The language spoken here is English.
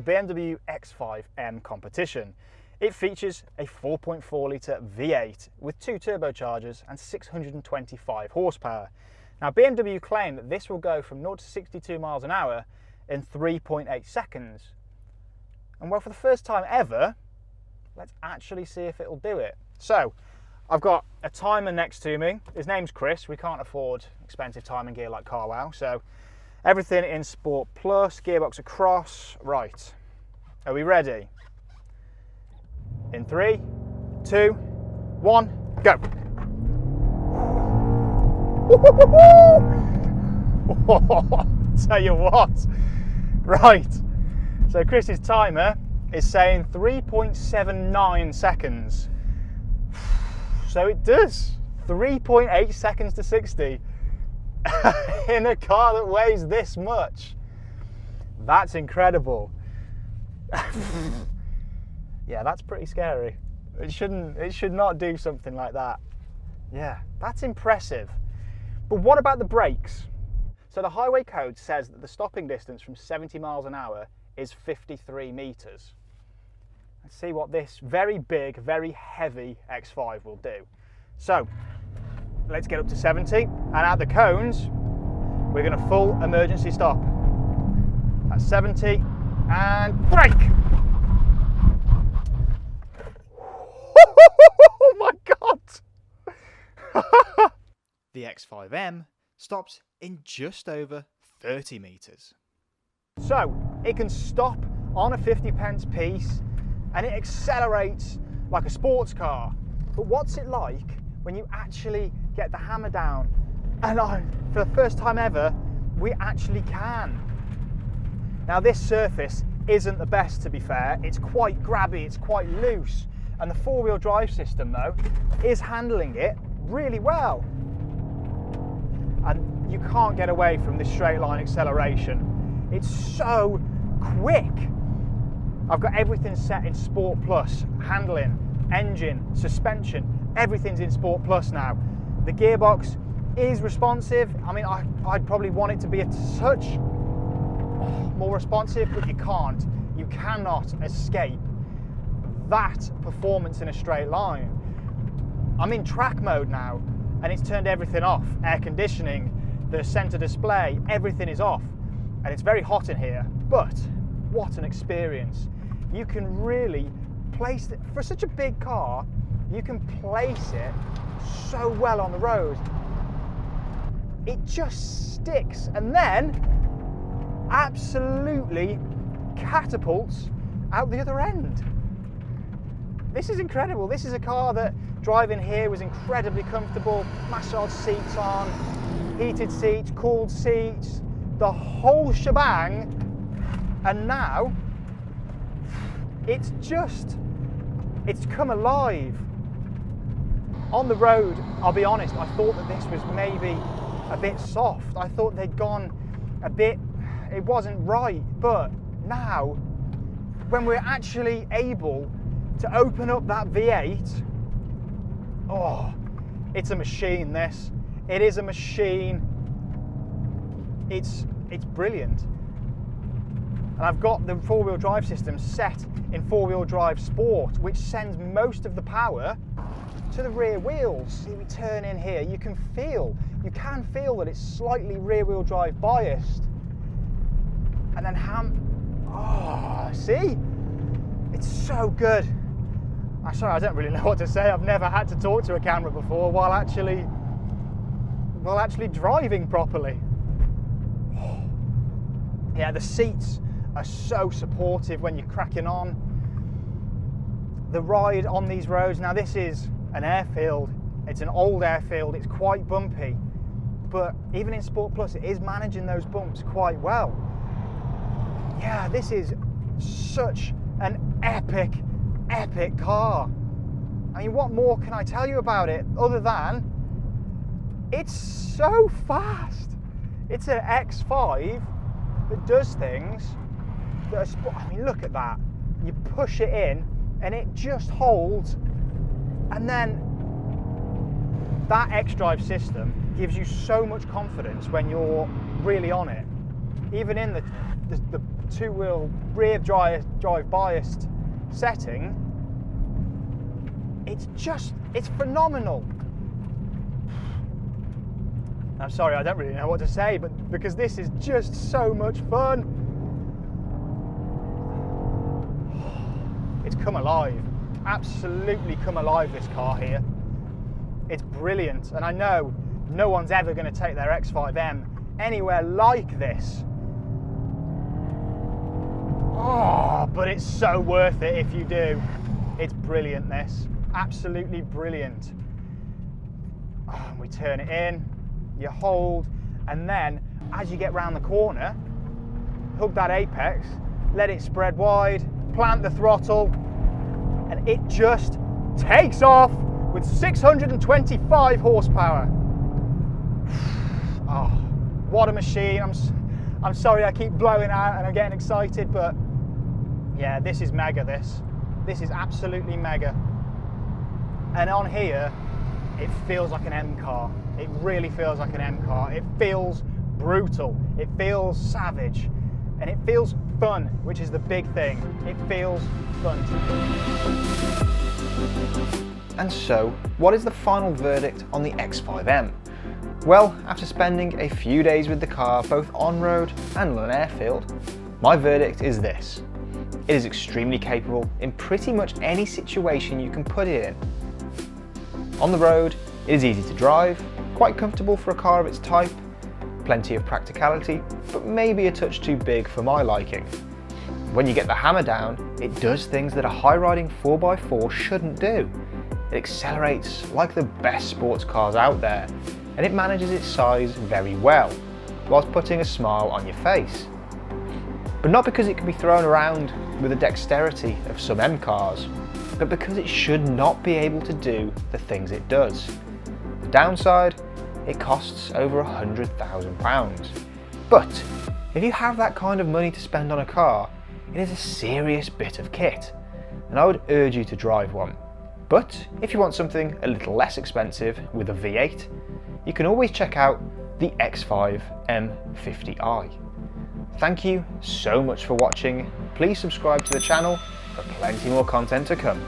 BMW X5 M Competition. It features a 4.4 litre V8 with 2 turbochargers and 625 horsepower. Now BMW claim that this will go from 0 to 62 miles an hour in 3.8 seconds. And well, for the first time ever, let's actually see if it'll do it. So, I've got a timer next to me. His name's Chris. We can't afford expensive timing gear like CarWow, so everything in Sport Plus, gearbox across. Right, are we ready? In 3, 2, 1, go. Tell you what, right, so Chris's timer is saying 3.79 seconds. So it does 3.8 seconds to 60 in a car that weighs this much. That's incredible. Yeah, that's pretty scary. It should not do something like that. Yeah, that's impressive. But what about the brakes? So the highway code says that the stopping distance from 70 miles an hour is 53 meters. Let's see what this very big, very heavy X5 will do. So, let's get up to 70, and at the cones, we're going to full emergency stop. That's 70, and brake! Oh my God! The X5M stops in just over 30 meters. So, it can stop on a 50p piece, and it accelerates like a sports car. But what's it like when you actually get the hammer down? And for the first time ever, we actually can. Now this surface isn't the best, to be fair. It's quite grabby, it's quite loose. And the four-wheel drive system though, is handling it really well. And you can't get away from this straight line acceleration. It's so quick. I've got everything set in Sport Plus, handling, engine, suspension, everything's in Sport Plus now. The gearbox is responsive. I mean, I'd probably want it to be a touch more responsive, but you can't. You cannot escape that performance in a straight line. I'm in track mode now, and it's turned everything off. Air conditioning, the center display, everything is off. And it's very hot in here, but what an experience. You can really place it, for such a big car, you can place it so well on the road. It just sticks and then absolutely catapults out the other end. This is incredible. This is a car that driving here was incredibly comfortable. Massage seats on, heated seats, cooled seats, the whole shebang. And now it's come alive. On the road, I'll be honest, I thought that this was maybe a bit soft. I thought they'd gone a bit, it wasn't right. But now, when we're actually able to open up that V8, oh, it's a machine, this. It is a machine. It's brilliant. And I've got the four-wheel drive system set in four-wheel drive sport, which sends most of the power to the rear wheels. See, we turn in here, you can feel that it's slightly rear-wheel drive biased. And then see? It's so good. I'm sorry, I don't really know what to say. I've never had to talk to a camera before while actually driving properly. Yeah, the seats are so supportive when you're cracking on. The ride on these roads, now this is an airfield, it's an old airfield, it's quite bumpy, but even in Sport Plus it is managing those bumps quite well. Yeah, this is such an epic car. I mean, what more can I tell you about it other than it's so fast. It's an X5 that does things that are, I mean, look at that. You push it in and it just holds, and then that X-Drive system gives you so much confidence when you're really on it. Even in the two-wheel rear drive biased setting, it's phenomenal. I'm sorry, I don't really know what to say, but because this is just so much fun. It's come alive, absolutely come alive, this car here. It's brilliant, and I know no one's ever going to take their X5 M anywhere like this. Oh, but it's so worth it if you do. It's brilliant, this. Absolutely brilliant. Oh, we turn it in, you hold, and then as you get round the corner, hug that apex, let it spread wide, plant the throttle, and it just takes off with 625 horsepower. Oh, what a machine. I'm sorry I keep blowing out and I'm getting excited, but yeah, this is mega, this is absolutely mega. And on here, it feels like an M car. It really feels like an M car. It feels brutal, it feels savage, and it feels fun, which is the big thing. It feels fun to me. And so, what is the final verdict on the X5 M? Well, after spending a few days with the car, both on-road and on an airfield, my verdict is this. It is extremely capable in pretty much any situation you can put it in. On the road, it is easy to drive, quite comfortable for a car of its type, plenty of practicality, but maybe a touch too big for my liking. When you get the hammer down, it does things that a high-riding 4x4 shouldn't do. It accelerates like the best sports cars out there, and it manages its size very well, whilst putting a smile on your face. But not because it can be thrown around with the dexterity of some M cars, but because it should not be able to do the things it does. The downside, it costs over £100,000. But if you have that kind of money to spend on a car, it is a serious bit of kit, and I would urge you to drive one. But if you want something a little less expensive with a V8, you can always check out the X5 M50i. Thank you so much for watching. Please subscribe to the channel for plenty more content to come.